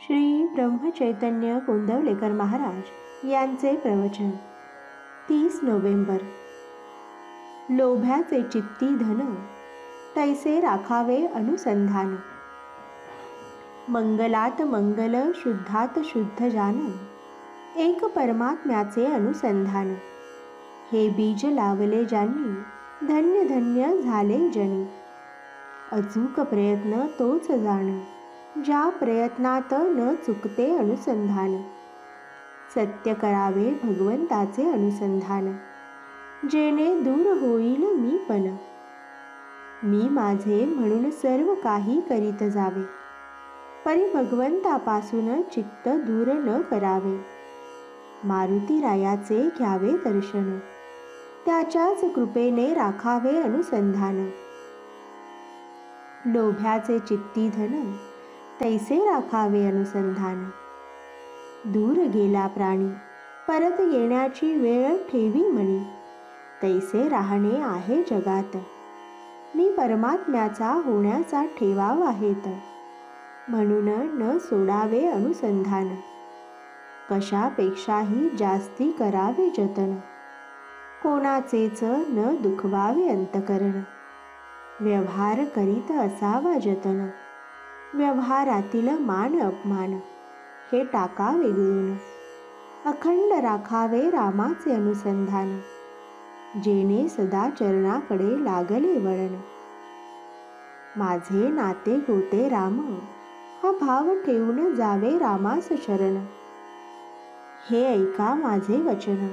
श्री ब्रह्मचैतन्य गोंदवलेकर महाराज यांचे प्रवचन 30 नोव्हेंबर. लोभ्याचे चित्ती धन, तैसे राखावे अनुसंधान. मंगलात मंगल, शुद्धात शुद्ध जान, एक परमात्म्याचे अनुसंधान. हे बीज लावले ज्यांनी, धन्य धन्य झाले जनी. अचूक प्रयत्न तोच जाण, ज्या प्रयत्नात न चुकते अनुसंधान. सत्य करावे भगवंताचे अनुसंधान, जेणे दूर होईल मीपण. मी माझे म्हणून सर्व काही करीत जावे, परी भगवंतापासून चित्त दूर न करावे. मारुती रायाचे घ्यावे दर्शन, त्याच्याच कृपेने राखावे अनुसंधान. लोभ्याचे चित्ती धन, तैसे राखावे अनुसंधान. दूर गेला प्राणी, परत येण्याची वेळ ठेवी मनी. तैसे राहणे आहे जगात, मी परमात्म्याचा होण्याचा ठेवावा हेत. म्हणून न सोडावे अनुसंधान, कशापेक्षाही जास्ती करावे जतन. कोणाचेच न दुखवावे अंतकरण, व्यवहार करीत असावा जतन. व्यवहारातील मान अपमान, हे टाकावे गिळून. अखंड राखावे रामाचे अनुसंधान, जेणे सदा चरणाकडे लागले वळण. माझे नाते गोते राम, हा भाव ठेवून जावे रामास शरण. हे ऐका माझे वचन,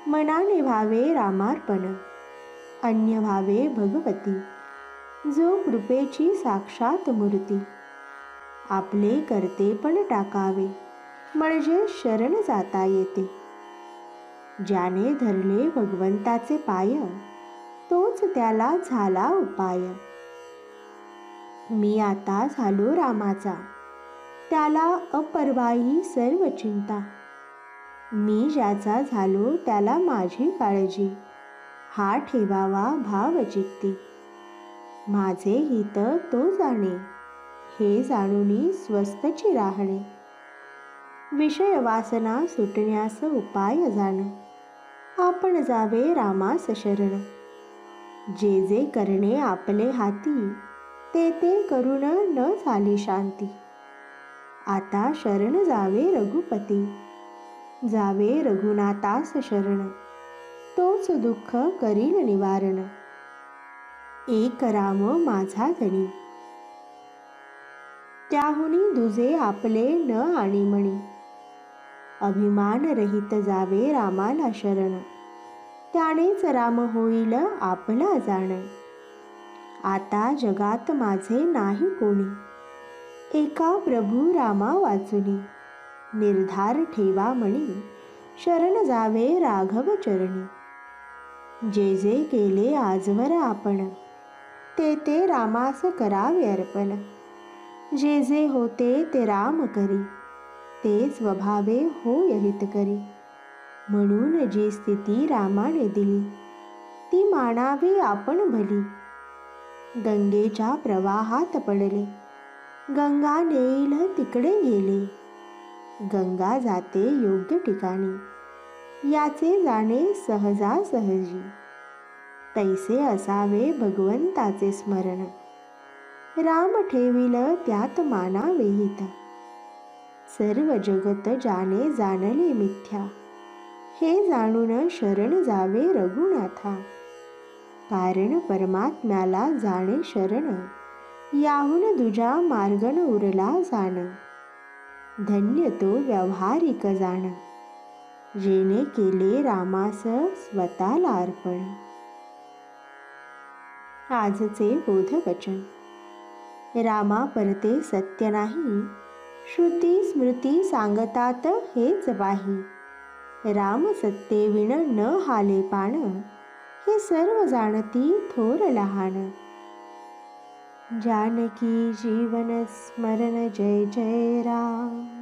मनाने व्हावे रामार्पण. अन्य व्हावे भगवती, जो कृपेची साक्षात मूर्ती. आपले कर्तेपण टाकावे, म्हणजे शरण जाता येते. ज्याने धरले भगवंताचे पाय, तोच त्याला झाला उपाय. मी आता झालो रामाचा, त्याला अपर्वाही सर्व चिंता. मी ज्याचा झालो त्याला माझी काळजी, हा ठेवावा भाव चित्ती. माझे हित तो जाणे, हे जाणूनी स्वस्थची राहणे. विषय वासना सुटण्यास उपाय जाण, आपण जावे रामास शरण. जे जे करणे आपले हाती, ते ते करून न झाली शांती. आता शरण जावे रघुपती, जावे रघुनाथास शरण. तोच दुःख करील निवारण, एक राम माझा धनी. त्याहुनी दुजे आपले न आणीमणी, अभिमान रहित जावे रामाला शरण. त्यानेच राम होईल आपला जाण. आता जगात माझे नाही कोणी, एका प्रभू रामा वाचुनी. निर्धार ठेवा मनी, शरण जावे राघव चरणी. जे जे केले आजवर आपण, ते ते रामास करावे अर्पण. जे जे होते ते राम करी, ते स्वभावे होय हितकरी. म्हणून जी स्थिती रामाने दिली, ती मानावी आपण भली. गंगेच्या प्रवाहात पडले, गंगा नेईल तिकडे गेले. गंगा जाते योग्य ठिकाणी, याचे जाणे सहजासहजी. तैसे असावे भगवंताचे स्मरण, राम ठेविल त्यात मानावे हित. सर्व जगत ज्याने जाणले मिथ्या, हे जाणून शरण जावे रघुनाथा. कारण परमात्म्याला जाणे शरण, याहून दुजा मार्गन उरला जाण. धन्य तो व्यावहारिक जाण, जेणे केले रामास स्वतःला अर्पण. आजचे बोधवचन. रामा परते सत्य नाही, श्रुती स्मृती सांगतात हेच पाही. राम सत्तेविण न हाले पाण, हे सर्व जाणती थोर लहान. जानकी जीवन स्मरण जय जय राम.